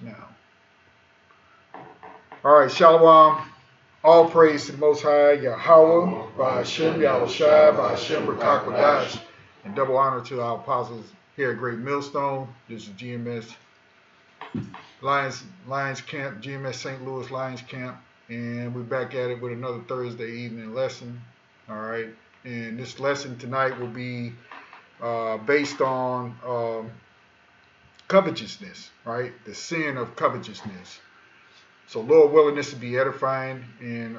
Now, all right, Shalom. All praise to the Most High, Yahweh, by Hashem, Yahushai, by Hashem, Rakakwadash, and double honor to our apostles here at Great Millstone. This is GMS Lions Camp, GMS St. Louis Lions Camp, and we're back at it with another Thursday evening lesson. All right, and this lesson tonight will be based on covetousness, right? The sin of covetousness. So, Lord willing, this will be edifying and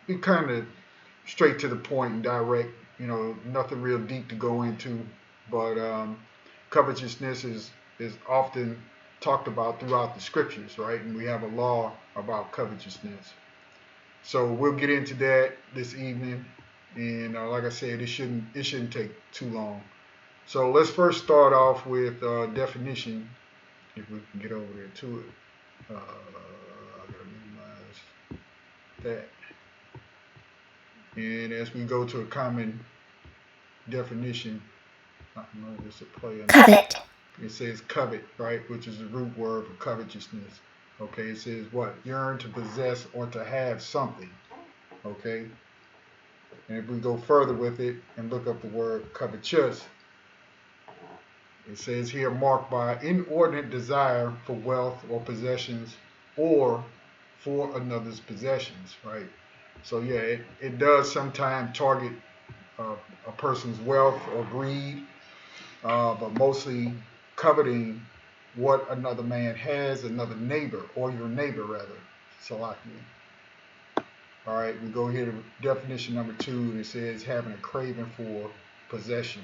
be kind of straight to the point and direct. You know, nothing real deep to go into, but covetousness is often talked about throughout the scriptures, right? And we have a law about covetousness. So we'll get into that this evening, and like I said, it shouldn't take too long. So let's first start off with definition, if we can get over there to it. I gotta minimize that. And as we go to a common definition, I don't know if this will play. Covet. It says covet, right, which is the root word for covetousness. Okay, it says what? Yearn to possess or to have something. Okay. And if we go further with it and look up the word covetous, it says here marked by inordinate desire for wealth or possessions or for another's possessions, right? So yeah, it does sometimes target a person's wealth or greed, but mostly coveting what another man has, another neighbor, or your neighbor rather. Salakia. All right, we go here to definition number 2, and it says having a craving for possession.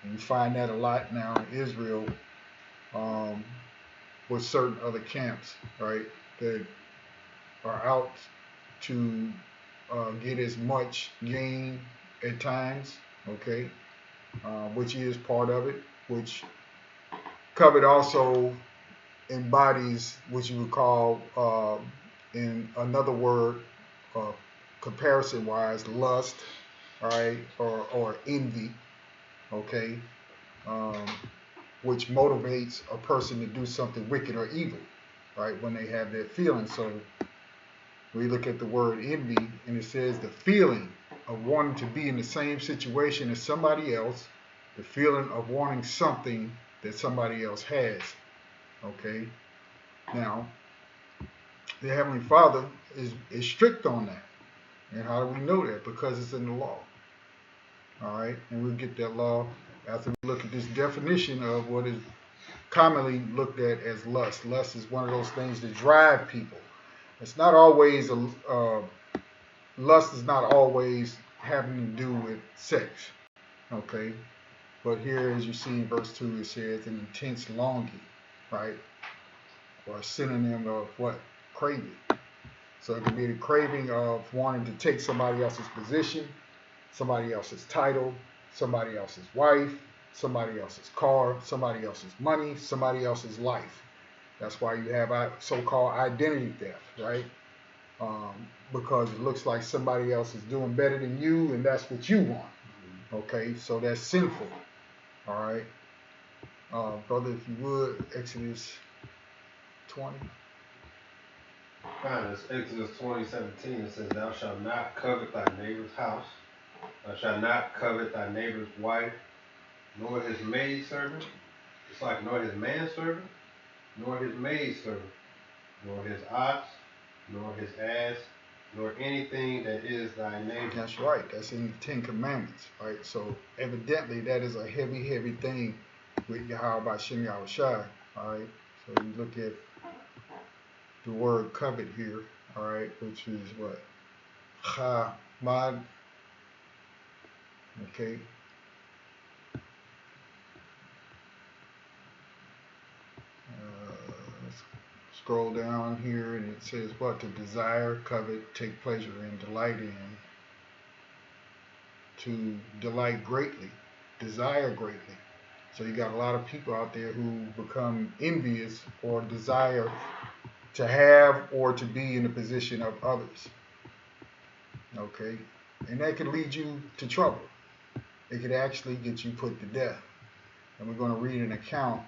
And you find that a lot now in Israel with certain other camps, right, that are out to get as much gain at times, okay, which is part of it, which covet also embodies what you would call, in another word, comparison-wise, lust, all right, or envy, okay, which motivates a person to do something wicked or evil, right, when they have that feeling. So we look at the word envy, and it says the feeling of wanting to be in the same situation as somebody else, the feeling of wanting something that somebody else has, okay? Now, the Heavenly Father is strict on that. And how do we know that? Because it's in the law. All right? And we'll get that law after we look at this definition of what is commonly looked at as lust. Lust is one of those things that drive people. It's not always, lust is not always having to do with sex. Okay? But here, as you see in verse 2, it says an intense longing, right? Or a synonym of what? Craving. So it can be the craving of wanting to take somebody else's position, somebody else's title, somebody else's wife, somebody else's car, somebody else's money, somebody else's life. That's why you have so-called identity theft, right? Because it looks like somebody else is doing better than you, and that's what you want. Okay, so that's sinful. All right, brother, if you would, Exodus 20. Fine, it's Exodus 20:17. It says, "Thou shalt not covet thy neighbor's house. Thou shalt not covet thy neighbor's wife, nor his maidservant." It's like nor his manservant, nor his maidservant, nor his ox, nor his ass, nor anything that is thy neighbor. That's right. That's in the 10 Commandments, right? So evidently that is a heavy, heavy thing with Yahweh by Shem Yahushai, all right? So you look at the word covet here, all right, which is what? Chamad, okay? Let's scroll down here, and it says what? To desire, covet, take pleasure in, delight in, to delight greatly, desire greatly. So you got a lot of people out there who become envious or desire to have or to be in the position of others. Okay? And that could lead you to trouble. It could actually get you put to death. And we're going to read an account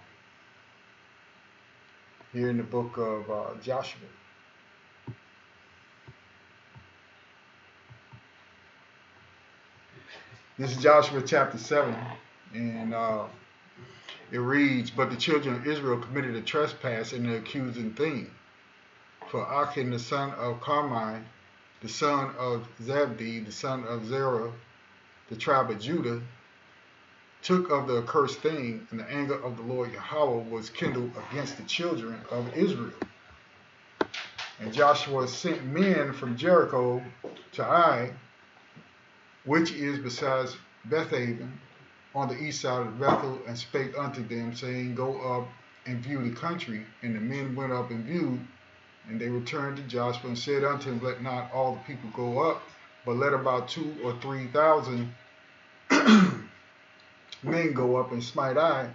here in the book of Joshua. This is Joshua chapter 7, and it reads, "But the children of Israel committed a trespass in the accusing thing. For Achan the son of Carmi, the son of Zabdi, the son of Zerah, the tribe of Judah, took of the accursed thing, and the anger of the Lord Yahweh was kindled against the children of Israel. And Joshua sent men from Jericho to Ai, which is besides Bethaven, on the east side of Bethel, and spake unto them, saying, Go up and view the country. And the men went up and viewed, and they returned to Joshua and said unto him, Let not all the people go up, but let about 2,000 or 3,000 men go up and smite Ai,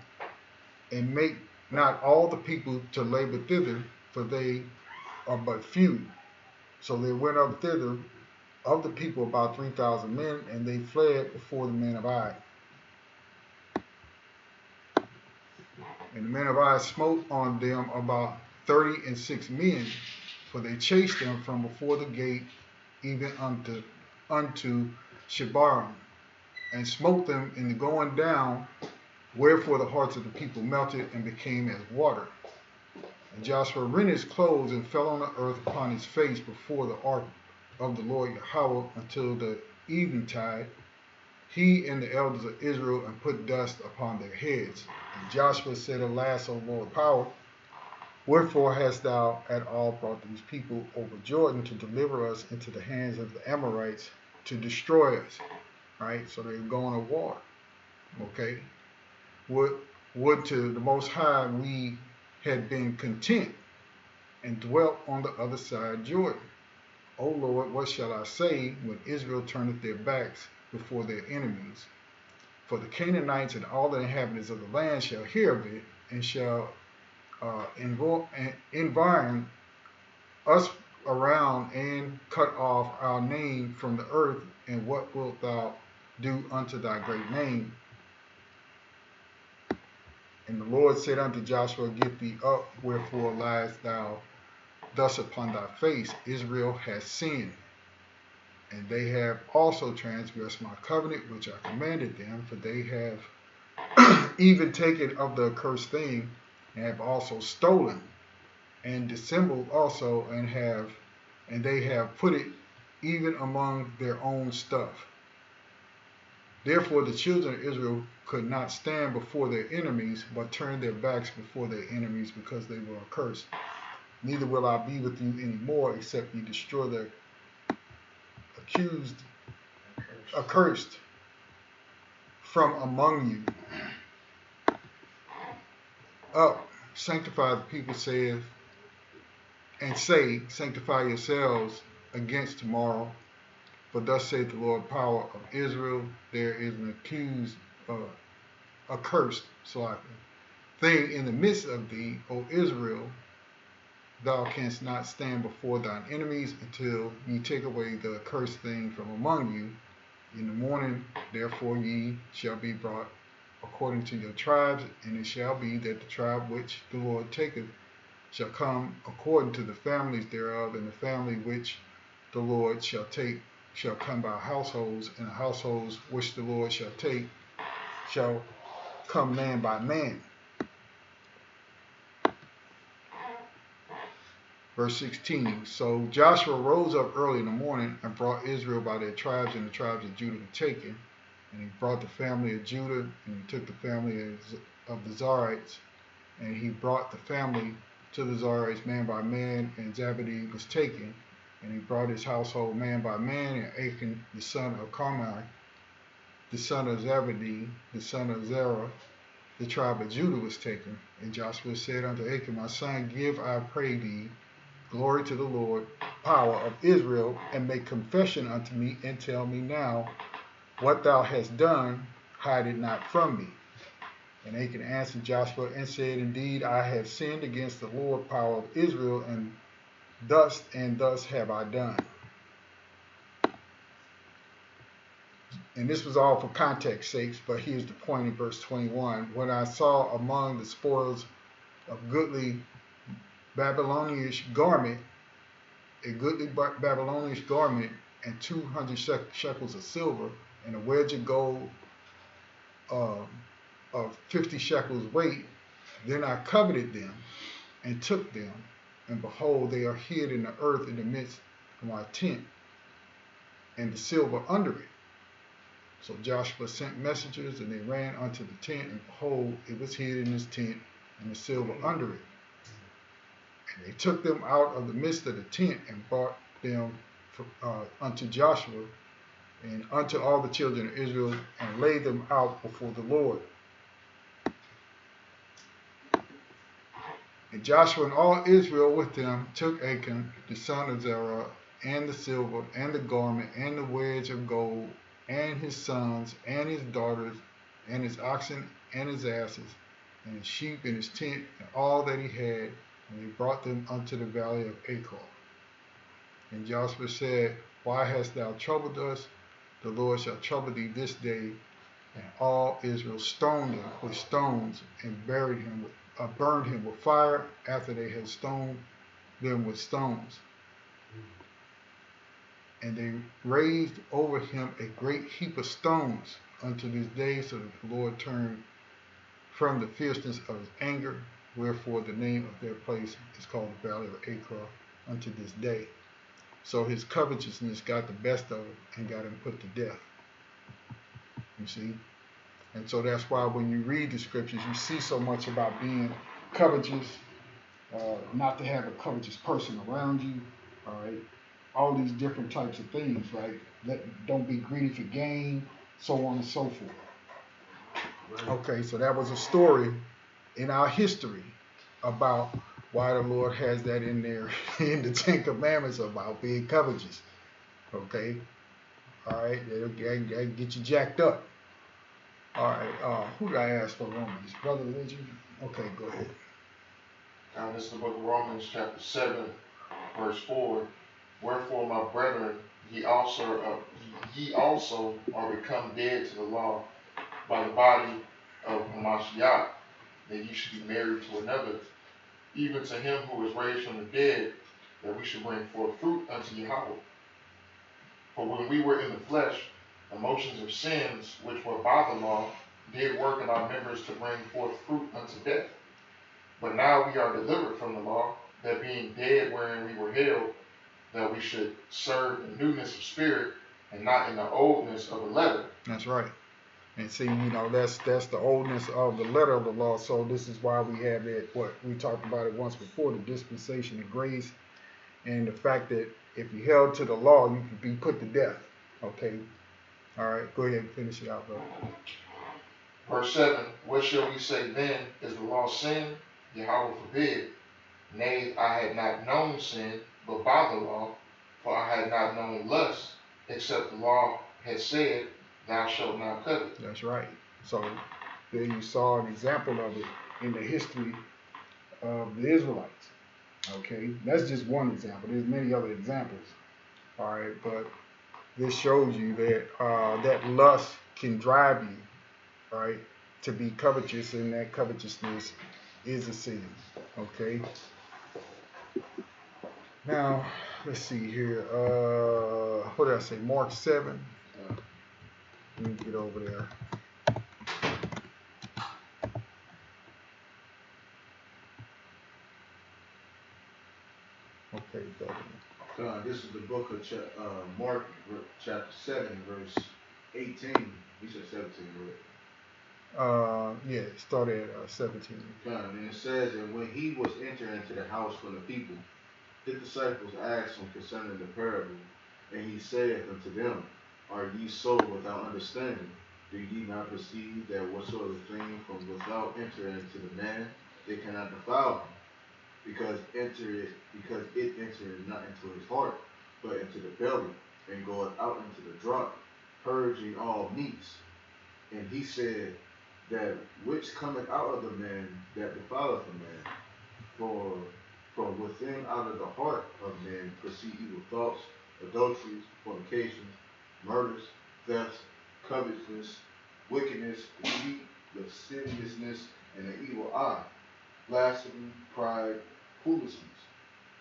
and make not all the people to labor thither, for they are but few. So they went up thither of the people about 3,000 men, and they fled before the men of Ai. And the men of Ai smote on them about 36 men, for they chased them from before the gate even unto Shebarim, and smote them in the going down, wherefore the hearts of the people melted and became as water. And Joshua rent his clothes and fell on the earth upon his face before the ark of the Lord Yahweh until the eventide, he and the elders of Israel, and put dust upon their heads. And Joshua said, Alas, O Lord power, wherefore hast thou at all brought these people over Jordan to deliver us into the hands of the Amorites to destroy us? Right? So they're going to war. Okay? Would to the Most High we had been content and dwelt on the other side Jordan. O Lord, what shall I say when Israel turneth their backs before their enemies? For the Canaanites and all the inhabitants of the land shall hear of it, and shall environ us around, and cut off our name from the earth. And what wilt thou do unto thy great name? And the Lord said unto Joshua, Get thee up, wherefore liest thou thus upon thy face? Israel has sinned, and they have also transgressed my covenant which I commanded them, for they have even taken of the accursed thing, and have also stolen, and dissembled also, and they have put it even among their own stuff. Therefore the children of Israel could not stand before their enemies, but turned their backs before their enemies, because they were accursed. Neither will I be with you any more, except ye destroy the accursed from among you. Up, sanctify the people, saith, and say, Sanctify yourselves against tomorrow. For thus saith the Lord power of Israel, there is an accursed thing in the midst of thee, O Israel. Thou canst not stand before thine enemies until ye take away the accursed thing from among you. In the morning, therefore, ye shall be brought according to your tribes, and it shall be that the tribe which the Lord taketh shall come according to the families thereof, and the family which the Lord shall take shall come by households, and the households which the Lord shall take shall come man by man. Verse 16, So Joshua rose up early in the morning and brought Israel by their tribes, and the tribes of Judah were taken. And he brought the family of Judah, and he took the family of the Zarites, and he brought the family to the Zarites man by man, and Zabdi was taken. And he brought his household man by man, and Achan the son of Carmi, the son of Zabdi, the son of Zerah, the tribe of Judah, was taken. And Joshua said unto Achan, My son, give, I pray thee, glory to the Lord, power of Israel, and make confession unto me, and tell me now what thou hast done, hide it not from me. And Achan answered Joshua and said, Indeed, I have sinned against the Lord, power of Israel, and thus have I done. And this was all for context sakes, but here's the point in verse 21. When I saw among the spoils of goodly Babylonish garment, a goodly Babylonish garment, and 200 shekels of silver, and a wedge of gold uh, of 50 shekels weight. Then I coveted them and took them, and behold, they are hid in the earth in the midst of my tent, and the silver under it. So Joshua sent messengers, and they ran unto the tent, and behold, it was hid in his tent, and the silver under it. And they took them out of the midst of the tent, and brought them unto Joshua and unto all the children of Israel, and laid them out before the Lord. And Joshua and all Israel with them took Achan, the son of Zerah, and the silver, and the garment, and the wedge of gold, and his sons, and his daughters, and his oxen, and his asses, and his sheep, and his tent, and all that he had, and they brought them unto the valley of Achor. And Joshua said, Why hast thou troubled us? The Lord shall trouble thee this day. And all Israel stoned him with stones, and burned him with fire, after they had stoned them with stones. And they raised over him a great heap of stones unto this day, so that the Lord turned from the fierceness of his anger. Wherefore the name of their place is called the Valley of Achor unto this day. So his covetousness got the best of him and got him put to death. You see? And so that's why when you read the scriptures, you see so much about being covetous, not to have a covetous person around you, all right? All these different types of things, right? Don't be greedy for gain, so on and so forth. Okay, so that was a story in our history about why the Lord has that in there in the Ten Commandments about being covetous. Okay, all right, that'll get you jacked up. All right, who did I ask for Romans? Brother Legend? Okay, go ahead. This is the book of Romans, chapter 7, verse 4. Wherefore, my brethren, ye also are become dead to the law by the body of Hamashiach, that ye should be married to another, even to him who was raised from the dead, that we should bring forth fruit unto Yahweh. For when we were in the flesh, the motions of sins, which were by the law, did work in our members to bring forth fruit unto death. But now we are delivered from the law, that being dead wherein we were held, that we should serve in newness of spirit, and not in the oldness of the letter. That's right. And see, that's the oldness of the letter of the law. So this is why we have it, what we talked about it once before, the dispensation of grace, and the fact that if you held to the law, you could be put to death. Okay. All right, go ahead and finish it out, brother. Verse 7, what shall we say then? Is the law sin? Yahweh forbid. Nay, I had not known sin, but by the law, for I had not known lust, except the law had said, Thou shalt not covet. That's right. So there you saw an example of it in the history of the Israelites. Okay, that's just one example. There's many other examples. All right, but this shows you that that lust can drive you, right, to be covetous, and that covetousness is a sin. Okay. Now let's see here. What did I say? Mark 7. Let me get over there. Okay, brother. This is the book of Mark, chapter 7, verse 18. You said 17, right? Yeah, start at 17. And it says, and when he was entering into the house from the people, his disciples asked him concerning the parable, and he said unto them, Are ye so without understanding? Do ye not perceive that whatsoever thing from without enter into the man, it cannot defile him? Because it entereth not into his heart, but into the belly, and goeth out into the draught, purging all meats. And he said, that which cometh out of the man, that defileth the man. For from within out of the heart of man proceed evil thoughts, adulteries, fornications, murders, thefts, covetousness, wickedness, deceit, lasciviousness, and an evil eye, blasphemy, pride, foolishness.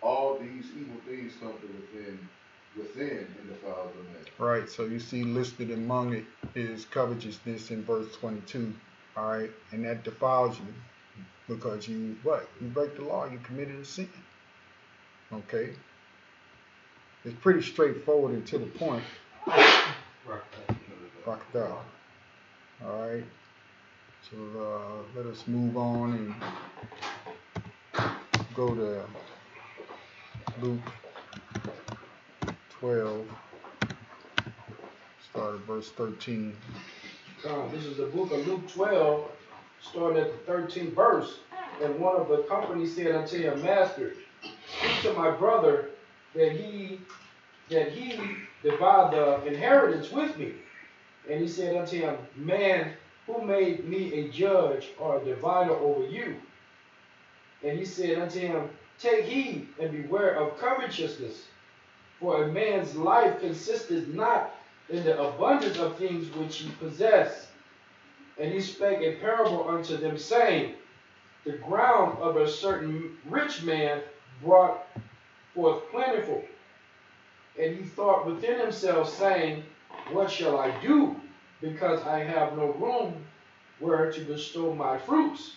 All these evil things come from within and defile the man. Right. So you see listed among it is covetousness in verse 22. All right, and that defiles you because you what? You break the law. You committed a sin. Okay. It's pretty straightforward and to the point. Rock it down. All right. So let us move on and go to Luke 12, start at verse 13. This is the book of Luke 12, starting at the 13th verse. And one of the company said unto him, Master, speak to my brother that he divide the inheritance with me. And he said unto him, Man, who made me a judge or a divider over you? And he said unto him, Take heed and beware of covetousness, for a man's life consisteth not in the abundance of things which he possessed. And he spake a parable unto them, saying, The ground of a certain rich man brought forth plentiful. And he thought within himself, saying, What shall I do? Because I have no room where to bestow my fruits.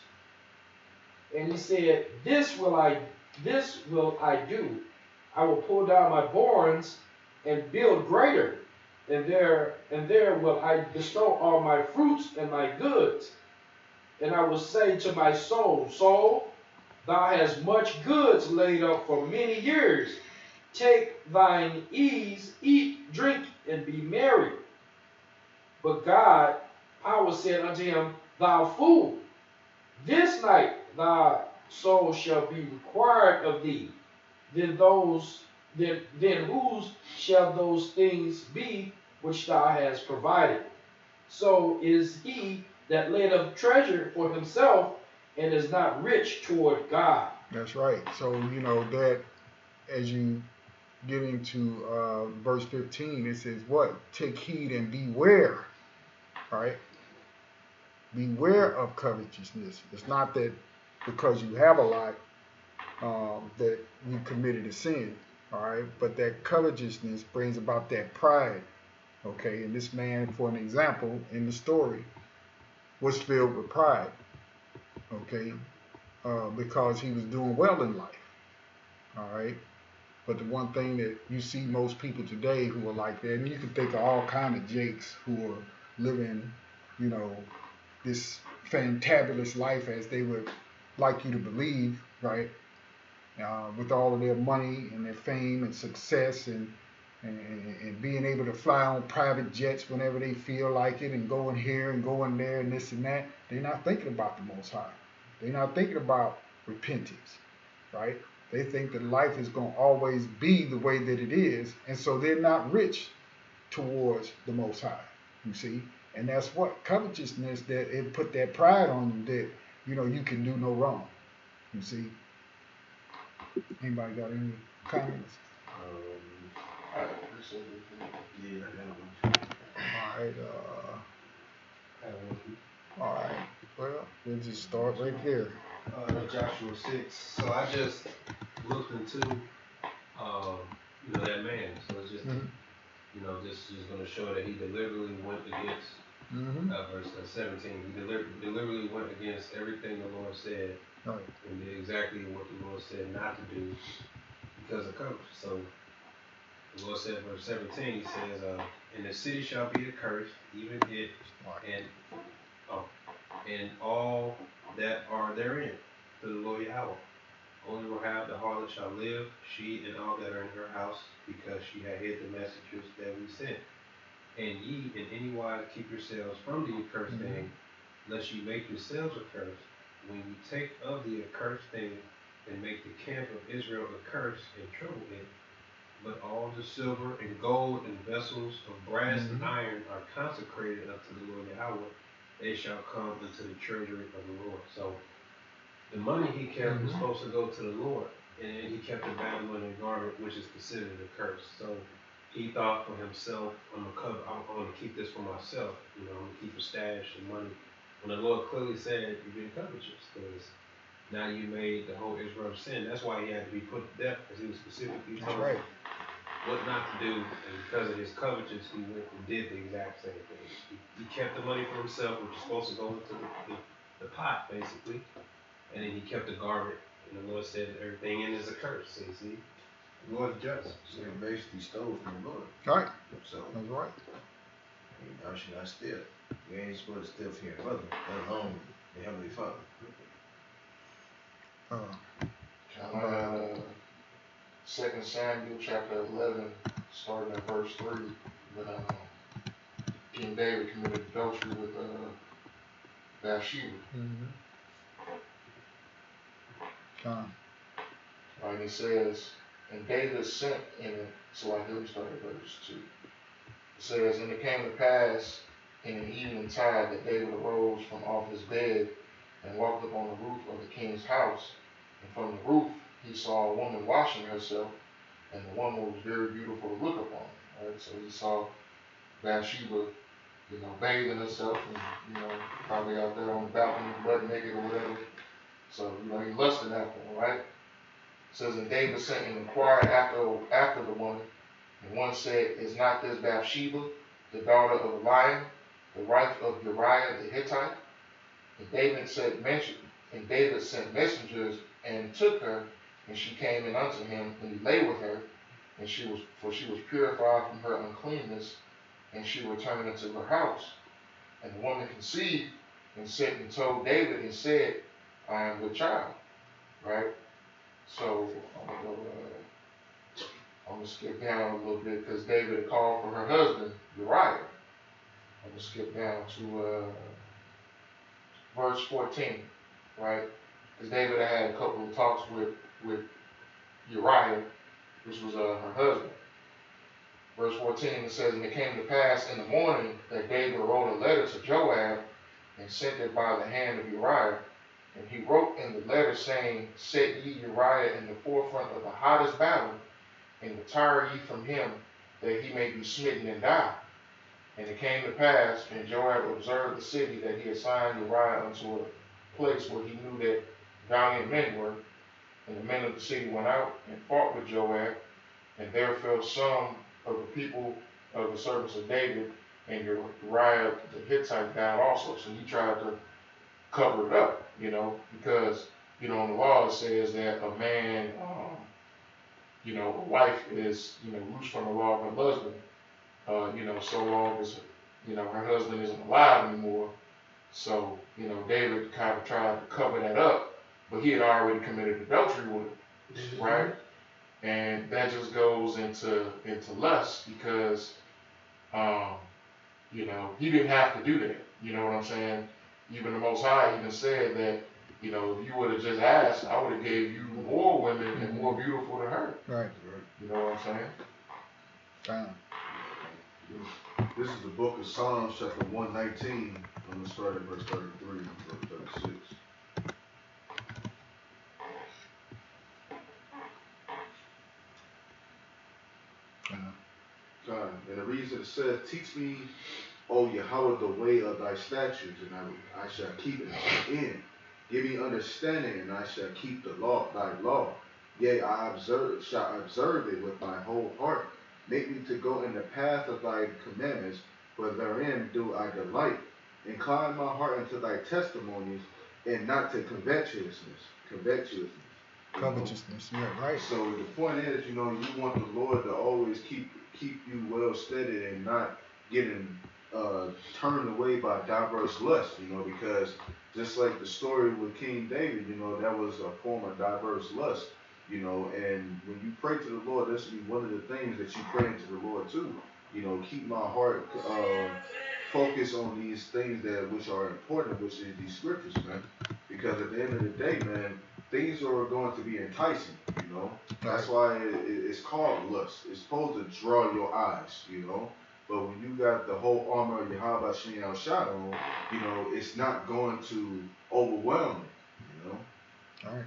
And he said, This will I do. I will pull down my barns and build greater, and there will I bestow all my fruits and my goods. And I will say to my soul, Soul, thou hast much goods laid up for many years. Take thine ease, eat, drink, and be merry. But God, power said unto him, Thou fool, this night thy soul shall be required of thee. Then whose shall those things be which thou hast provided? So is he that laid up treasure for himself and is not rich toward God. That's right. So you know that as you get into verse 15, it says what? Take heed and beware. Right? Beware of covetousness. It's not that because you have a lot that you committed a sin. All right, but that covetousness brings about that pride. Okay, and this man, for an example in the story, was filled with pride. Okay, because he was doing well in life. All right, but the one thing that you see most people today who are like that, and you can think of all kind of jakes who are living, you know, this fantabulous life as they would like you to believe, right? With all of their money and their fame and success and being able to fly on private jets whenever they feel like it and going here and going there and this and that, they're not thinking about the Most High. They're not thinking about repentance, right? They think that life is going to always be the way that it is, and so they're not rich towards the Most High, you see? And that's what covetousness, that it put that pride on you that, you know, you can do no wrong, you see? Anybody got any comments? I appreciate it. Yeah, I got one. All right. Well, we'll just start right there. Joshua 6. So I just looked into, that man. So it's just, this is going to show that he deliberately went against, verse 17. He deliberately went against everything the Lord said, Right. and did exactly what the Lord said not to do because of courage. So the Lord said, verse 17, he says, and the city shall be accursed, even it, and all that are therein, to the Lord Yahweh. Only Rahab the harlot shall live, she and all that are in her house, because she had hid the messengers that we sent. And ye in any wise keep yourselves from the accursed thing, lest ye make yourselves accursed. When you take of the accursed thing, and make the camp of Israel accursed and trouble it, but all the silver and gold and vessels of brass and iron are consecrated unto the Lord Yahweh, they shall come into the treasury of the Lord. So the money he kept was supposed to go to the Lord, and he kept the Babylonian garment, which is considered a curse. So he thought for himself, I'm going to keep this for myself. I'm going to keep a stash of money. When the Lord clearly said, you've been covetous, because Now you made the whole Israel sin. That's why he had to be put to death, because he was specifically That's told right. what not to do, and because of his covetousness, he went and did the exact same thing. He kept the money for himself, which is supposed to go into the pot, basically, and then he kept the garment. And the Lord said everything in is a curse. So you see, the Lord's just. So he basically stole from the Lord. Right. So That's right. thou shalt not steal. You ain't supposed to steal from your brother, let alone the Heavenly Father. Second Samuel chapter 11, starting at verse 3, when King David committed adultery with Bathsheba. Mm-hmm. Right, it says, and David sent in it, so like here we start at verse 2. It says, and it came to pass in an evening tide that David arose from off his bed and walked upon the roof of the king's house. And from the roof he saw a woman washing herself, and the woman was very beautiful to look upon. Right, so he saw Bathsheba, bathing herself, and probably out there on the balcony, butt naked or whatever. So he lusted after her, right? It says, and David sent and inquired after the woman, and one said, is not this Bathsheba, the daughter of Eliam, the wife of Uriah the Hittite? And David sent messengers and took her, and she came in unto him, and he lay with her, and she was purified from her uncleanness, and she returned into her house. And the woman conceived and sent and told David and said, I am with child. Right? So I'm gonna skip down a little bit because David had called for her husband Uriah. I'm gonna skip down to verse 14, right? Because David had a couple of talks with Uriah, which was her husband. Verse 14, it says, and it came to pass in the morning that David wrote a letter to Joab and sent it by the hand of Uriah. And he wrote in the letter saying, set ye Uriah in the forefront of the hottest battle, and retire ye from him, that he may be smitten and die. And it came to pass, when Joab observed the city, that he assigned Uriah unto a place where he knew that valiant men were. And the men of the city went out and fought with Joab, and there fell some of the people of the servants of David, and Uriah the Hittite died also. So he tried to cover it up, because, in the law it says that a man, a wife is, loose from the law of her husband, so long as, her husband isn't alive anymore. So, David kind of tried to cover that up, but he had already committed adultery with her, right? And that just goes into lust because, he didn't have to do that. You know what I'm saying? Even the Most High even said that, if you would have just asked, I would have gave you more women and more beautiful than her. Right. You know what I'm saying? This is the book of Psalms, chapter 119. I'm going to start at verse 33 and verse 36. And the reason it says, teach me, O Yahweh, the way of thy statutes, and I shall keep it in. Give me understanding, and I shall keep thy law. Yea, I shall observe it with my whole heart. Make me to go in the path of thy commandments, for therein do I delight. Incline my heart unto thy testimonies, and not to covetousness. Covetousness, yeah, right. So the point is, you want the Lord to always keep you well steadied and not getting turned away by diverse lusts, because just like the story with King David, that was a form of diverse lust, and when you pray to the Lord, that should be one of the things that you pray into the Lord too. Keep my heart focused on these things which are important, which is these scriptures, man. Because at the end of the day, man, things are going to be enticing, That's why it's called lust. It's supposed to draw your eyes, But when you got the whole armor of Yahweh Shem Shad on, it's not going to overwhelm you, All right.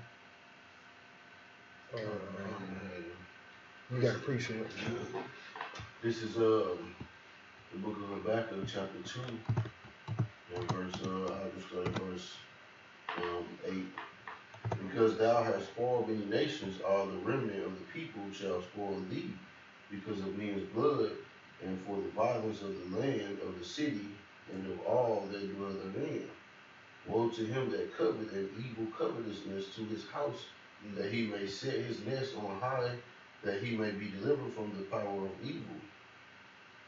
You got to appreciate it. This is the book of Habakkuk, chapter 2, and verse 8. Because thou hast spoiled many nations, all the remnant of the people shall spoil thee, because of men's blood, and for the violence of the land, of the city, and of all that dwell therein. Woe to him that covet an evil covetousness to his house, that he may set his nest on high, that he may be delivered from the power of evil.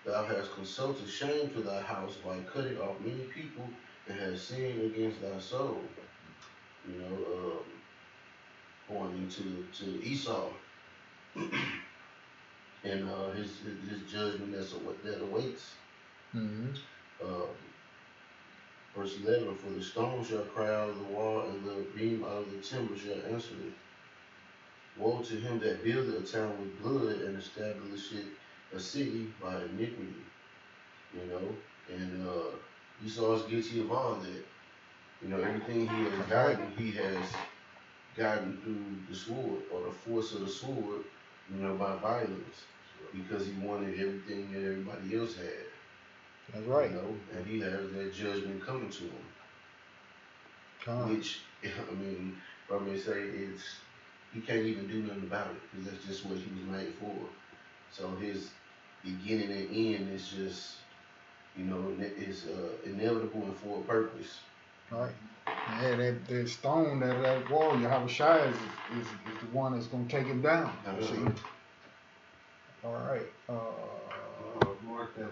Thou hast consulted shame to thy house by cutting off many people, and hast sinned against thy soul. You know, pointing to Esau and his judgment that awaits. Mm-hmm. Uh, Verse 11, for the stone shall cry out of the wall, and the beam out of the timber shall answer it. Woe to him that buildeth a town with blood, and establisheth a city by iniquity. You know, and Esau is guilty of all that. You know, everything he has gotten through the sword, or the force of the sword, you know, by violence, because he wanted everything that everybody else had. That's right. You know, and he has that judgment coming to him. Which, I mean, probably say he can't even do nothing about it, because that's just what he was made for. So his beginning and end is just, you know, is inevitable and for a purpose. Right. Yeah, that stone, that wall, Yahushua is the one that's going to take him down. See? All right. Mark that.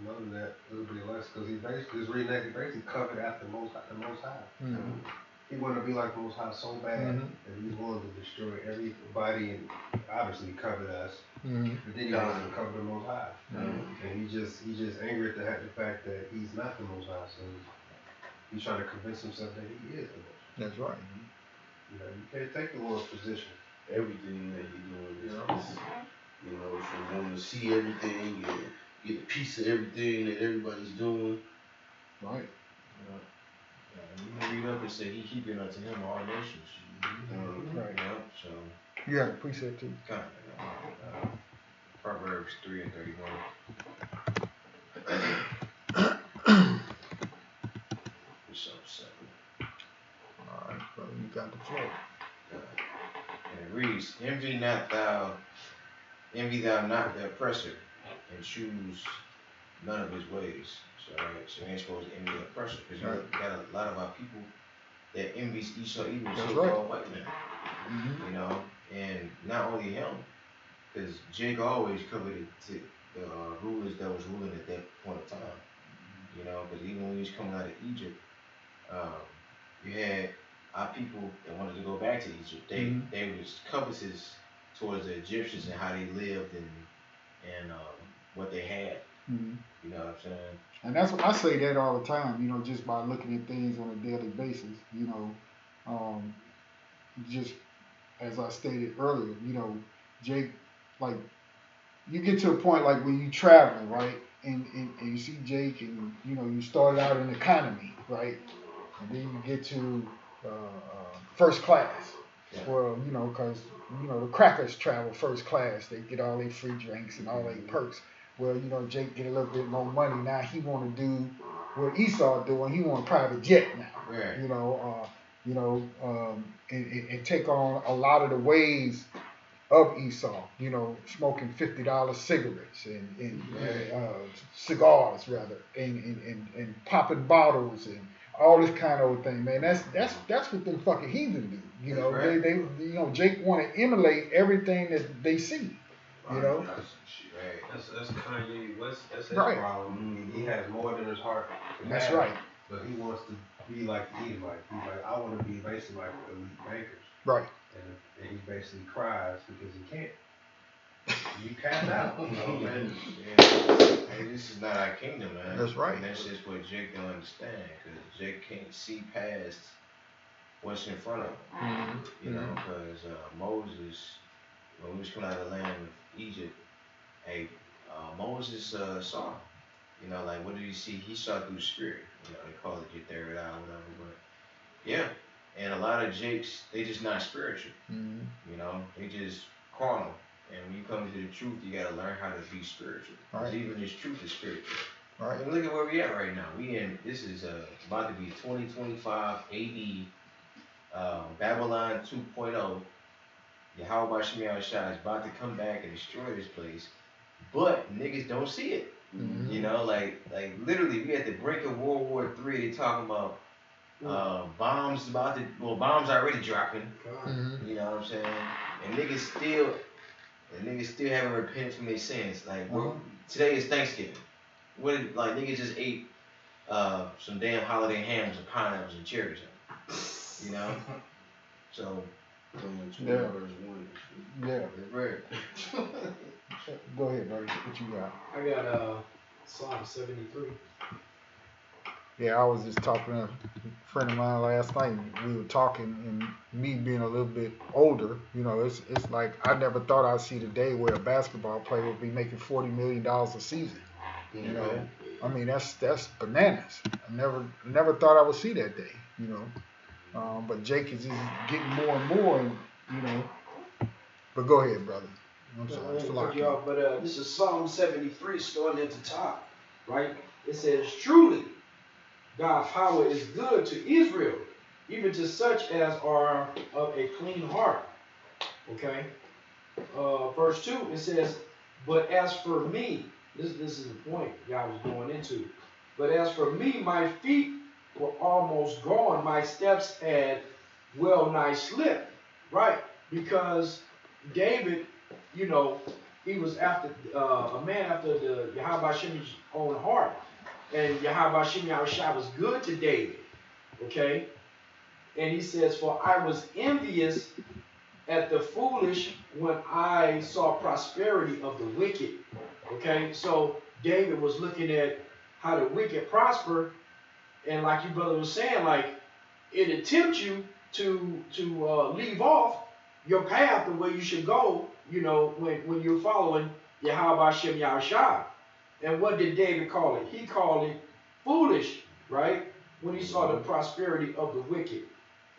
None of that a little bit less, because he basically is reading that he basically covered after the Most High. Mm-hmm. He wanted to be like the Most High so bad that he's willing to destroy everybody, and obviously covered us. Mm-hmm. But then he wants to cover the Most High, and he's just angry at the fact that he's not the Most High. So he's trying to convince himself that he is the Most High. That's right. You know, you can't take the Lord's position. Everything that he's doing is, you know, from wanting to see everything and get a piece of everything that everybody's doing. Right. You read up and say he keeping unto him all nations. Right. You know, so. You have a precept too. Kind of, Proverbs 3 and 31. What's up, 7? All right, brother, you got the floor. And it reads, envy thou not the oppressor, and choose none of his ways. So, so we ain't supposed to envy the oppressor, because you got a lot of our people that envies Esau, even so-called white man. Mm-hmm. You know, and not only him, because Jake always coveted the rulers that was ruling at that point of time. You know, because even when he was coming out of Egypt, you had our people that wanted to go back to Egypt. They was covetous towards the Egyptians and how they lived and what they had. Mm-hmm. You know what I'm saying? And that's what I say that all the time, you know, just by looking at things on a daily basis, you know, just as I stated earlier, you know, Jake, like, you get to a point like when you traveling, right, and you see Jake and, you know, you started out in economy, right, and then you get to first class. Yeah. Well, you know, because, you know, the crackers travel first class. They get all their free drinks and all their perks. Well, you know, Jake get a little bit more money. Now he want to do what Esau doing. He want a private jet now. Right. You know, and take on a lot of the ways of Esau. You know, smoking $50 cigarettes and cigars rather, and popping bottles and all this kind of thing, man. That's what them fucking heathen do. You know, right. they you know, Jake want to emulate everything that they see. You know. That's Kanye West. That's his problem. He has more than his heart. That's right. But he wants to be like the Edomite. He's like, I want to be basically like the elite bankers. Right. And he basically cries because he can't. You cast out. You know, man. Hey, this is not our kingdom, man. That's right. And that's just what Jake don't understand, because Jake can't see past what's in front of him. Mm-hmm. You know, because Moses, when we was coming out of the land of Egypt, Moses saw, you know, like, what did he see? He saw through the spirit. You know, they call it your third eye, whatever. But yeah, and a lot of Jakes, they just not spiritual. Mm-hmm. You know, they just carnal. And when you come to the truth, you gotta learn how to be spiritual. Because even this truth is spiritual. Right. And look at where we at right now. This is about to be 2025 AD. Babylon 2.0, Yahweh Shemi Shai is about to come back and destroy this place, but niggas don't see it. Mm-hmm. You know, like literally, we at the brink of World War III. They talking about bombs bombs already dropping. Mm-hmm. You know what I'm saying? And niggas still haven't repented from their sins. Like today is Thanksgiving. Like niggas just ate some damn holiday hams and pineapples and cherries. You know? So yeah. Verse 1. Yeah. Right. Go ahead, buddy. What you got? I got Psalm 73. Yeah, I was just talking to a friend of mine last night. And we were talking, and me being a little bit older, you know, it's like I never thought I'd see the day where a basketball player would be making $40 million a season. You know, I mean that's bananas. I never thought I would see that day. You know, but Jake is just getting more and more, and you know. But go ahead, brother. I'm sorry. But this is Psalm 73, starting at the top, right? It says, "Truly, God's power is good to Israel, even to such as are of a clean heart." Okay. Verse 2, it says, "But as for me," this is the point God was going into. "But as for me, my feet were almost gone. My steps had well nigh slipped." Right? Because David, you know, he was after a man after the Yahweh Shemi's own heart. And Yahweh Shemi Yahushua was good to David. Okay? And he says, "For I was envious at the foolish when I saw prosperity of the wicked." Okay? So David was looking at how the wicked prosper. And like your brother was saying, like, it tempts you to leave off your path the way you should go, you know, when you're following Yahweh Shem Yahushua. And what did David call it? He called it foolish, right? When he saw the prosperity of the wicked.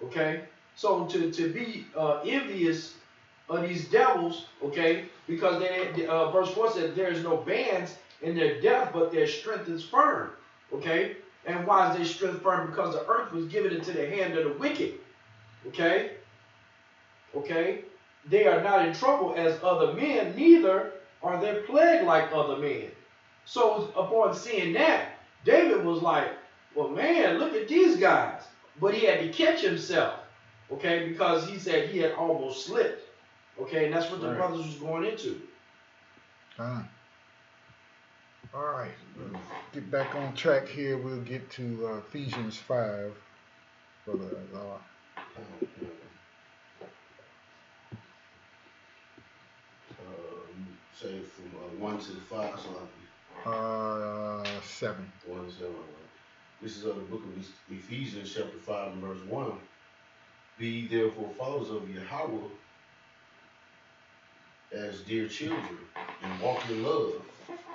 Okay? So to be envious of these devils, okay, because verse 4 says there is no bands in their death, but their strength is firm. Okay? And why is their strength firm? Because the earth was given into the hand of the wicked. Okay? Okay? "They are not in trouble as other men, neither are they plagued like other men." So upon seeing that, David was like, well, man, look at these guys. But he had to catch himself, okay, because he said he had almost slipped. Okay, and that's what the brothers was going into. All right, let's get back on track here. We'll get to Ephesians 5, Brother Azar. Say from 1 to 5, so 7. 1 to 7. This is the book of Ephesians, chapter 5, and verse 1. "Be ye therefore followers of Yahweh as dear children, and walk in love,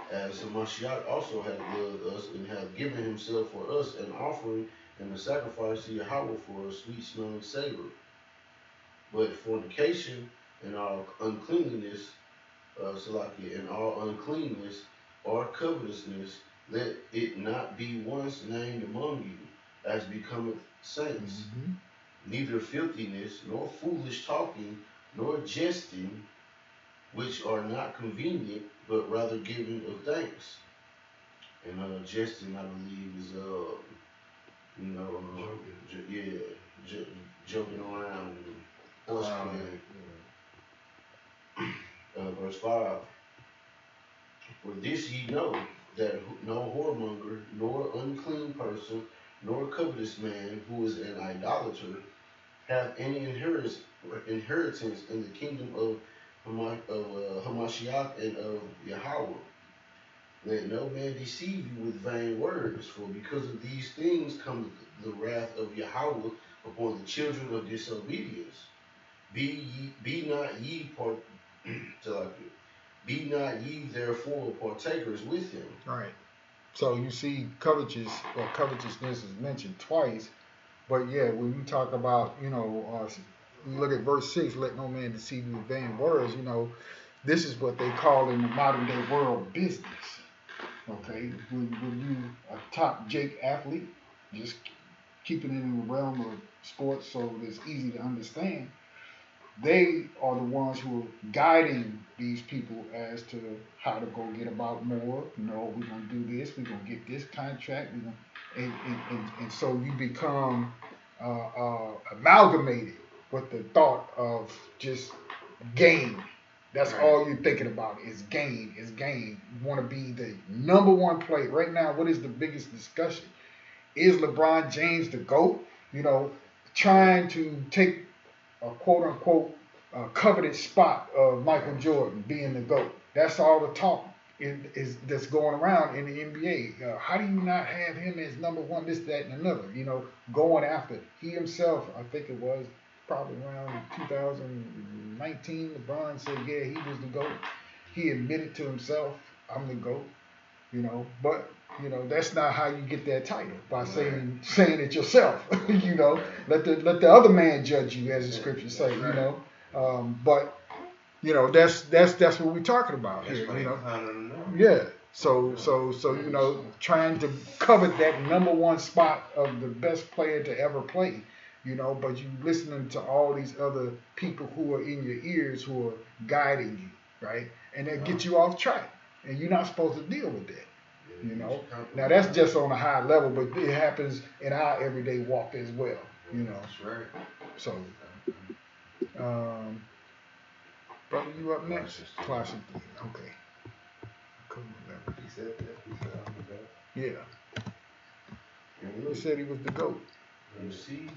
as Mashiach also hath loved us, and hath given himself for us an offering and a sacrifice to Yahweh for a sweet smelling savor. But fornication and all uncleanliness, and all uncleanness or covetousness, let it not be once named among you, as becometh saints, neither filthiness, nor foolish talking, nor jesting, which are not convenient, but rather giving of thanks." And jesting, I believe, is joking around, horse playing. Verse 5. "For this ye know, that no whoremonger, nor unclean person, nor covetous man, who is an idolater, hath any inheritance in the kingdom of Hamashiach and of Yahweh. Let no man deceive you with vain words, for because of these things comes the wrath of Yahweh upon the children of disobedience. Be not ye therefore partakers with him." All right. So you see, covetousness is mentioned twice, but yeah, when you talk about, you look at verse 6, "Let no man deceive you with vain words," this is what they call in the modern day world business. Okay, when you a top Jake athlete, just keeping it in the realm of sports, so it's easy to understand. They are the ones who are guiding these people as to how to go get about more. No, we're gonna do this. We're gonna get this contract. We're gonna, and so you become amalgamated with the thought of just gain. That's all you're thinking about is gain, is gain. You want to be the number one player. Right now, what is the biggest discussion? Is LeBron James the GOAT? You know, trying to take a quote unquote coveted spot of Michael Jordan being the GOAT. That's all the talk is that's going around in the NBA. How do you not have him as number one, this, that, and another? You know, going after he himself, I think it was probably around 2019, LeBron said, yeah, he was the GOAT. He admitted to himself, I'm the GOAT, you know, but you know, that's not how you get that title by saying it yourself. You know, let the other man judge you, as the scriptures say. You know, but you know that's what we're talking about here. You know, yeah. So you know, trying to covet that number one spot of the best player to ever play. You know, but you listening to all these other people who are in your ears who are guiding you, right? And that get you off track, and you're not supposed to deal with that. You know, now that's just on a high level, but it happens in our everyday walk as well. You know, That's right. so, brother, you up next? Classic. Okay. Cool. He said that. He said I'm the best. Yeah. He said he was the GOAT. You see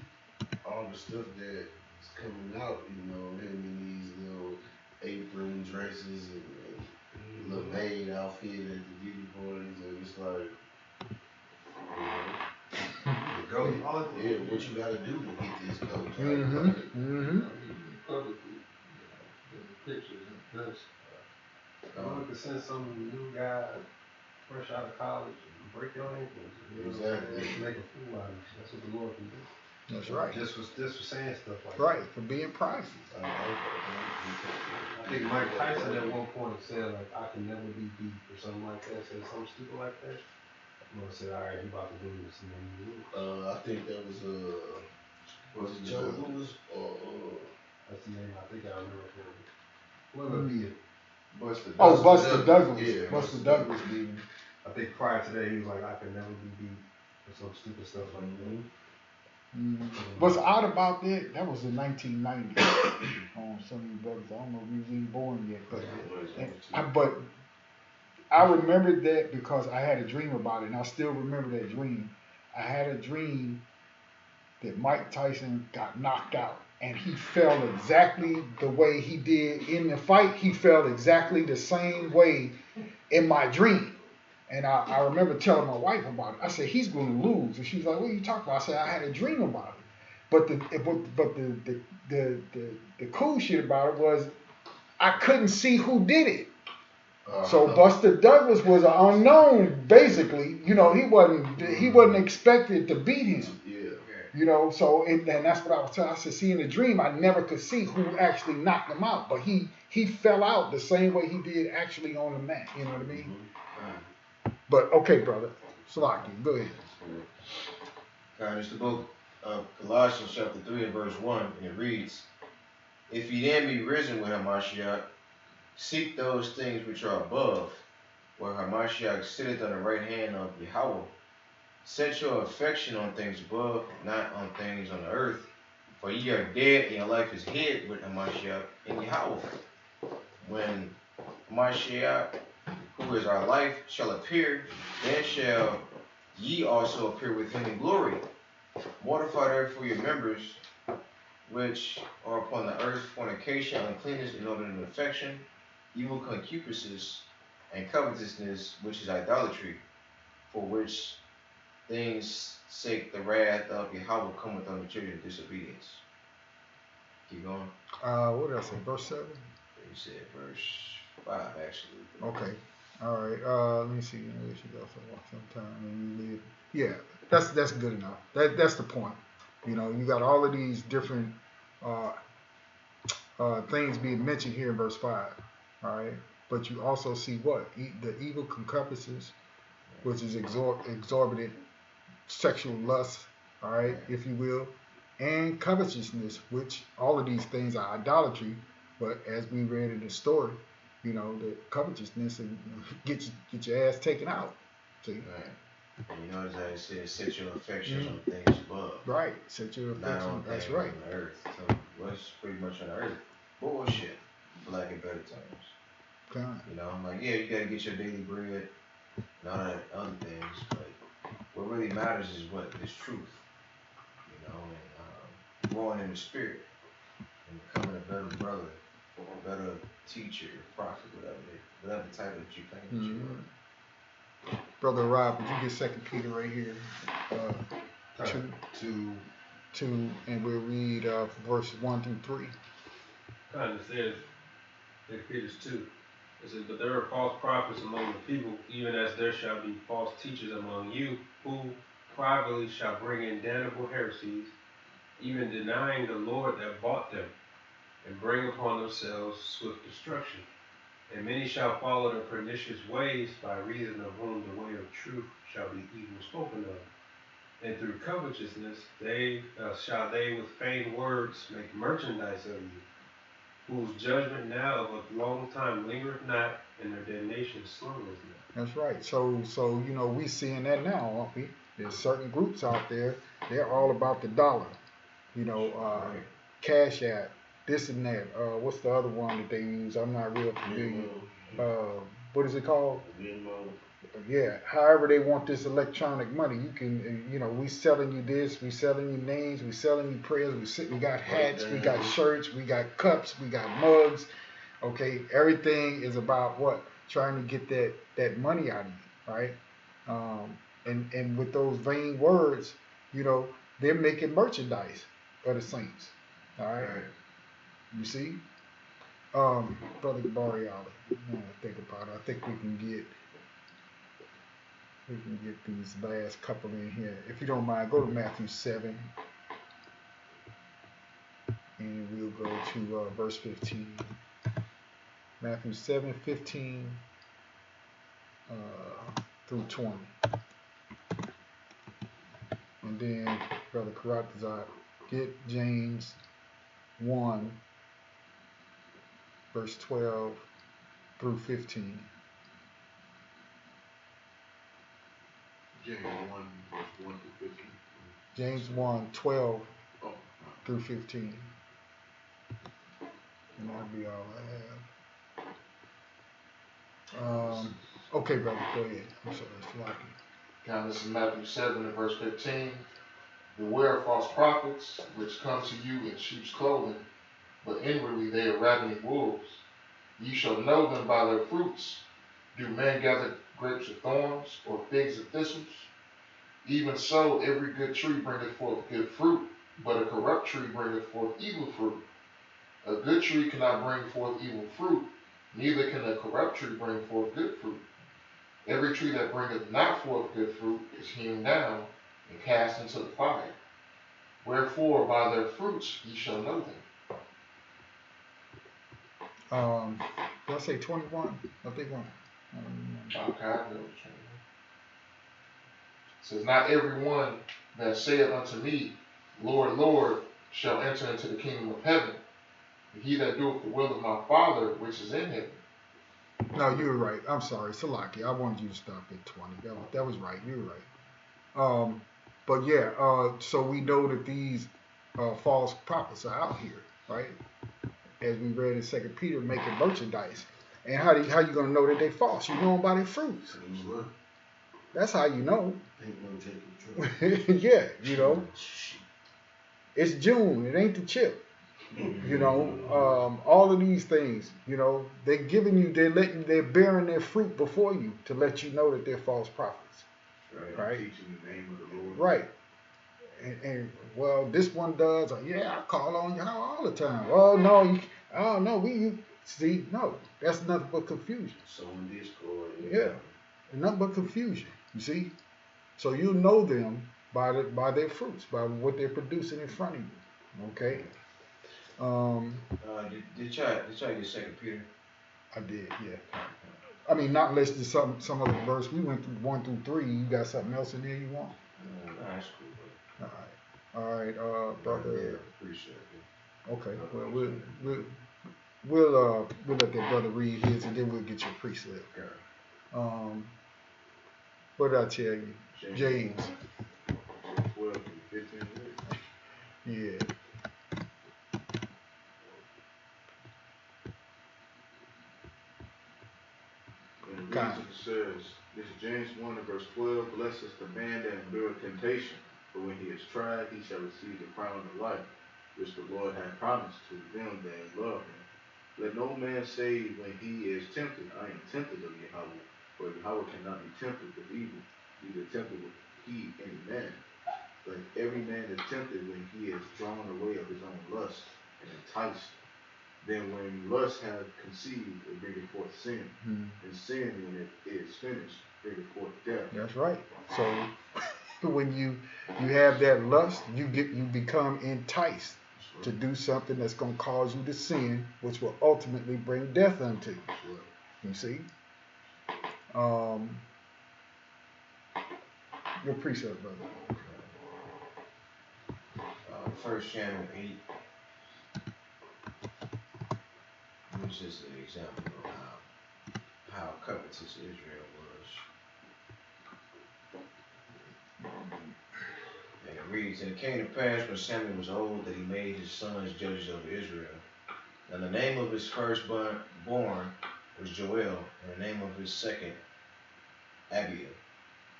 all the stuff that's coming out, you know, him in these little apron dresses and little maid outfit at the beauty parties, and it's like, you know, yeah, what you gotta do to get this coach. Pictures and dress. You could send some new guy fresh out of college and break your ankles. You know, Exactly. Make a fool out of you. That's what the Lord can do. That's right. Just for saying stuff like right, for being prideful. I think Mike Tyson at one point said, like, I can never be beat or something like that. Said something stupid like that. Lord said, all right, you about to lose. And then you lose. I think that was it Joe Lewis or that's the name I think I remember from. Whoever beat it. Buster Douglas. Yeah, Buster Douglas beat him. I think prior to that he was like, I can never be beat or some stupid stuff like that. What's odd about that? That was in 1990. Some of you brothers, I don't know if you was even born yet, but I remembered that because I had a dream about it, and I still remember that dream. I had a dream that Mike Tyson got knocked out, and he fell exactly the way he did in the fight. He fell exactly the same way in my dream. And I remember telling my wife about it. I said, he's going to lose. And she's like, what are you talking about? I said, I had a dream about it. But the cool shit about it was I couldn't see who did it. So Buster Douglas was an unknown, basically. You know, he wasn't expected to beat him. Yeah. You know, so and that's what I was telling. I said, see, in the dream, I never could see who actually knocked him out, but he fell out the same way he did actually on the mat. You know what I mean? But okay, brother, Salaki, go ahead. God, it's the book of Colossians chapter 3 and verse 1, and it reads, if ye then be risen with Hamashiach, seek those things which are above, where Hamashiach sitteth on the right hand of Yahweh. Set your affection on things above, not on things on the earth. For ye are dead, and your life is hid with Hamashiach in Yahweh. When Hamashiach, who is our life, shall appear, then shall ye also appear with him in glory. Mortify therefore your members, which are upon the earth, fornication, uncleanness, inordinate affection, evil concupiscence, and covetousness, which is idolatry, for which things sake the wrath of Yahweh cometh on the children of disobedience. Keep going. What did I say? Verse 7? You said verse 5, actually. Okay. All right. Let me see. We should also walk sometime and you live. Yeah, that's good enough. That's the point. You know, you got all of these different things being mentioned here in verse 5. All right. But you also see what? The evil concupiscence, which is exorbitant sexual lust, all right, if you will. and covetousness, which all of these things are idolatry. But as we read in the story, the covetousness and get your ass taken out. See? Right. And you notice how it says, set your affections on things above. Right. Set your Not affections. on That's things right. on the earth. So what's pretty much on the earth? Bullshit, for lack of better terms. Okay. I'm like, yeah, you gotta get your daily bread and all that other things, but what really matters is what is truth. And growing in the spirit and becoming a better brother, a better teacher, prophet, whatever title that you claim that you are. Brother Rob, would you get Second Peter right here? 2, and we'll read verses 1 through 3. Kind of says, like Peter's 2. It says, but there are false prophets among the people, even as there shall be false teachers among you, who privately shall bring in damnable heresies, even denying the Lord that bought them, and bring upon themselves swift destruction. And many shall follow their pernicious ways, by reason of whom the way of truth shall be evil spoken of. And through covetousness shall they with vain words make merchandise of you, whose judgment now of a long time lingereth not, and their damnation slumbereth not. That's right. So we seeing that now, aren't we? There's certain groups out there. They're all about the dollar. Cash App, this and that. What's the other one that they use? I'm not real familiar. What is it called? Yeah. However they want this electronic money, you can. We selling you this. We selling you names. We selling you prayers. We got hats. We got shirts. We got cups. We got mugs. Okay. Everything is about what? Trying to get that money out of you, right? And with those vain words, they're making merchandise of the saints. All right. You see? Brother Barriala, think about it. I think we can get these last couple in here. If you don't mind, go to Matthew 7. And we'll go to verse 15. Matthew 7:15 through 20. And then, Brother Karatazar, get James 1, verse 12 through 15. James 1, verse 1 through 15. James 1, 12 through 15. And that'll be all I have. Okay, brother, go ahead. I'm sorry, it's lucky. Now this is Matthew 7 and verse 15. Beware of false prophets, which come to you in sheep's clothing, but inwardly they are ravening wolves. Ye shall know them by their fruits. Do men gather grapes of thorns, or figs of thistles? Even so, every good tree bringeth forth good fruit, but a corrupt tree bringeth forth evil fruit. A good tree cannot bring forth evil fruit, neither can a corrupt tree bring forth good fruit. Every tree that bringeth not forth good fruit is hewn down and cast into the fire. Wherefore by their fruits ye shall know them. Did I say 21? I think one. Okay, I know. It says, not every one that saith unto me, Lord, Lord, shall enter into the kingdom of heaven, but he that doeth the will of my Father which is in heaven. No, you were right. I'm sorry, Salaki. I wanted you to stop at 20. That was right. You were right. But yeah, so we know that these false prophets are out here, right? As we read in 2 Peter, making merchandise. And how you gonna know that they false? You know them by their fruits. That's how you know. Yeah, It's June. It ain't the chip. All of these things, they're giving you, they're bearing their fruit before you to let you know that they're false prophets. Right? Teaching the name of the Lord. Right. And well, this one does. I call on y'all all the time. Oh no, I don't know. See, no, that's nothing but confusion. So in Discord. Yeah, nothing but confusion. You see, so you know them by their fruits, by what they're producing in front of you. Okay. Did y'all get 2 Peter? I did, yeah. I mean, not unless there's some other verse. We went through 1 through 3. You got something else in there you want? Nah, that's cool. All All right, brother. Yeah, appreciate it. Okay. Well, we'll let that brother read his, and then we'll get your precept. Okay. What did I tell you? James. 12 and 15. Yeah. And the reason it says, this is James 1 and verse 12, blessed is the man that endureth temptation, for when he is tried, he shall receive the crown of life, which the Lord hath promised to them that love him. Let no man say when he is tempted, I am tempted of Yahweh, for Yahweh cannot be tempted with evil, neither tempted with he any man. But every man is tempted when he is drawn away of his own lust and enticed. Then when lust hath conceived, it bringeth forth sin. And sin, when it is finished, bringeth forth death. That's right. So when you have that lust, you become enticed to do something that's going to cause you to sin, which will ultimately bring death unto you. You see? Your precept, brother. 1 Samuel 8. This is an example of how covetous Israel was. And it reads, and it came to pass when Samuel was old that he made his sons judges over Israel. And the name of his firstborn was Joel, and the name of his second Abiel.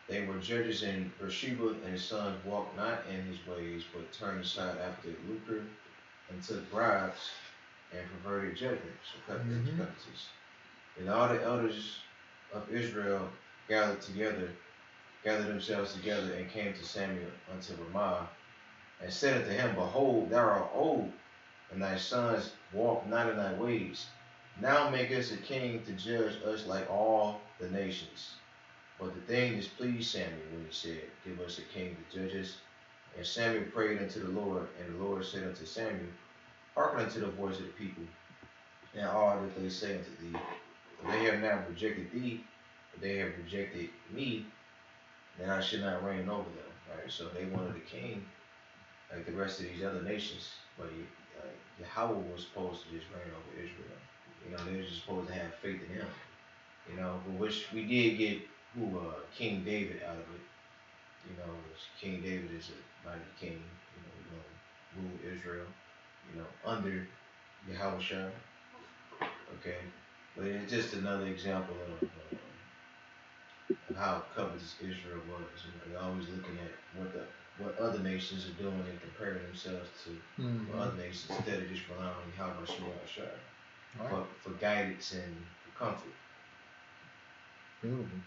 They were judges in Beersheba, and his sons walked not in his ways, but turned aside after lucre, and took bribes, and perverted judgment. So covetous. And all the elders of Israel gathered themselves together, and came to Samuel unto Ramah, and said unto him, behold, thou art old, and thy sons walk not in thy ways. Now make us a king to judge us like all the nations. But the thing displeased Samuel when he said, give us a king to judge us. And Samuel prayed unto the Lord, and the Lord said unto Samuel, hearken unto the voice of the people, and all that they say unto thee. For they have not rejected thee, but they have rejected me, then I should not reign over them. Right? So they wanted a king like the rest of these other nations, but Yahweh was supposed to just reign over Israel. They were just supposed to have faith in him. For which we did get King David out of it. King David is a mighty king. We're gonna rule Israel. Under Yahushua. Okay, but it's just another example of how covetous Israel was. They're always looking at what other nations are doing and comparing themselves to other nations instead of just relying on Yahushua for guidance and for comfort. Beautiful.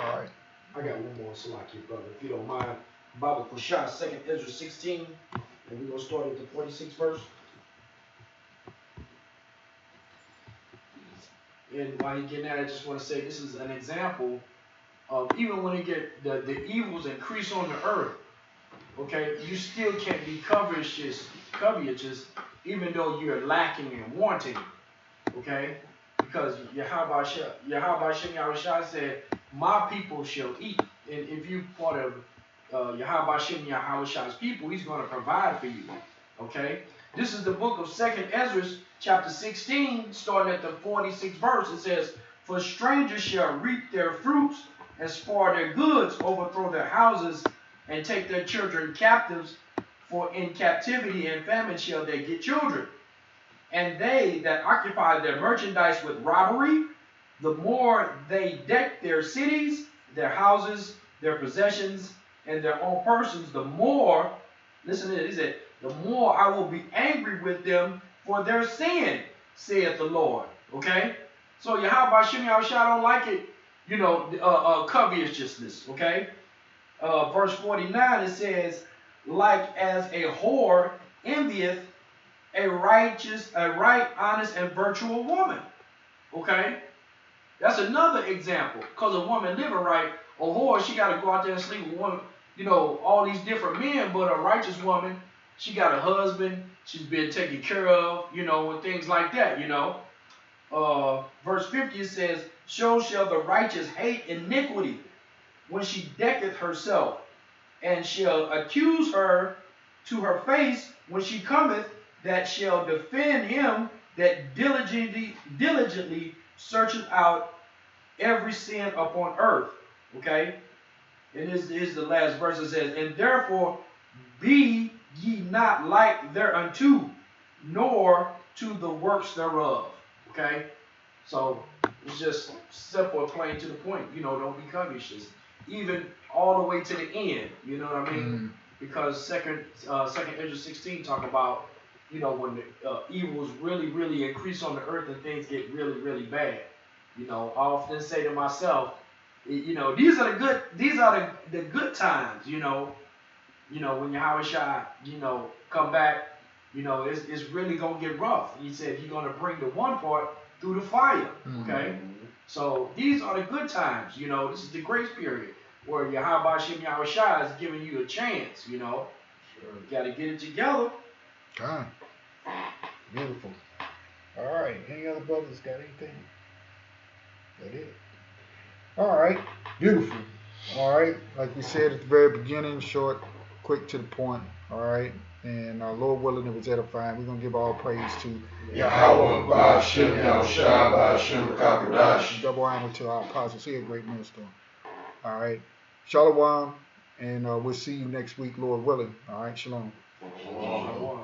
All right. I got one more Salaki, brother, if you don't mind. Bible Kushah, 2nd Ezra 16, and we're going to start at the 46th verse. And while you're getting that, I just want to say this is an example of even when you get the evils increase on the earth, okay, you still can't be covetous, even though you're lacking and wanting, okay? Because Yahweh Shem said, my people shall eat. And if you're part of Yahweh Shem's people, he's going to provide for you, okay? This is the book of 2nd Ezra, chapter 16, starting at the 46th verse. It says, for strangers shall reap their fruits and spoil their goods, overthrow their houses, and take their children captives, for in captivity and famine shall they get children. And they that occupy their merchandise with robbery, the more they deck their cities, their houses, their possessions, and their own persons, the more, listen to this, he said, the more I will be angry with them for their sin, saith the Lord. Okay? So Yahweh Shem Yahushua don't like it, covetousness. Okay? Verse 49, it says, like as a whore envieth a right, honest, and virtual woman. Okay? That's another example. Because a woman living right, a whore, she got to go out there and sleep with one, all these different men, but a righteous woman, she got a husband, she's been taken care of, and things like that, Verse 50 says, so shall the righteous hate iniquity when she decketh herself, and shall accuse her to her face when she cometh, that shall defend him that diligently searcheth out every sin upon earth. Okay? And this is the last verse. It says, and therefore be ye not like thereunto, nor to the works thereof. Okay? So it's just simple and plain to the point. You know, don't be covetous. Even all the way to the end. You know what I mean? Because second Ezra 16 talk about, you know, when the evils really increase on the earth and things get really bad. You know, I often say to myself, you know, these are the good times. You know, when Yahweh Shai, you know, come back, you know, it's really gonna get rough. He said he's gonna bring the one part through the fire. Okay, so these are the good times. You know, this is the grace period where Yahweh Shai is giving you a chance. You know, you got to get it together. God, beautiful. All right, any other brothers got anything? That it? All right, beautiful. All right, like we said at the very beginning, short, quick to the point. All right, and Lord willing, it was edifying. We're gonna give all praise to Yahweh, Ba'ashem, Yahushua, Ba'ashem, Kakodash. Double honor to our apostles here, great minister. All right, Shalom, and we'll see you next week, Lord willing. All right, shalom. Shalom.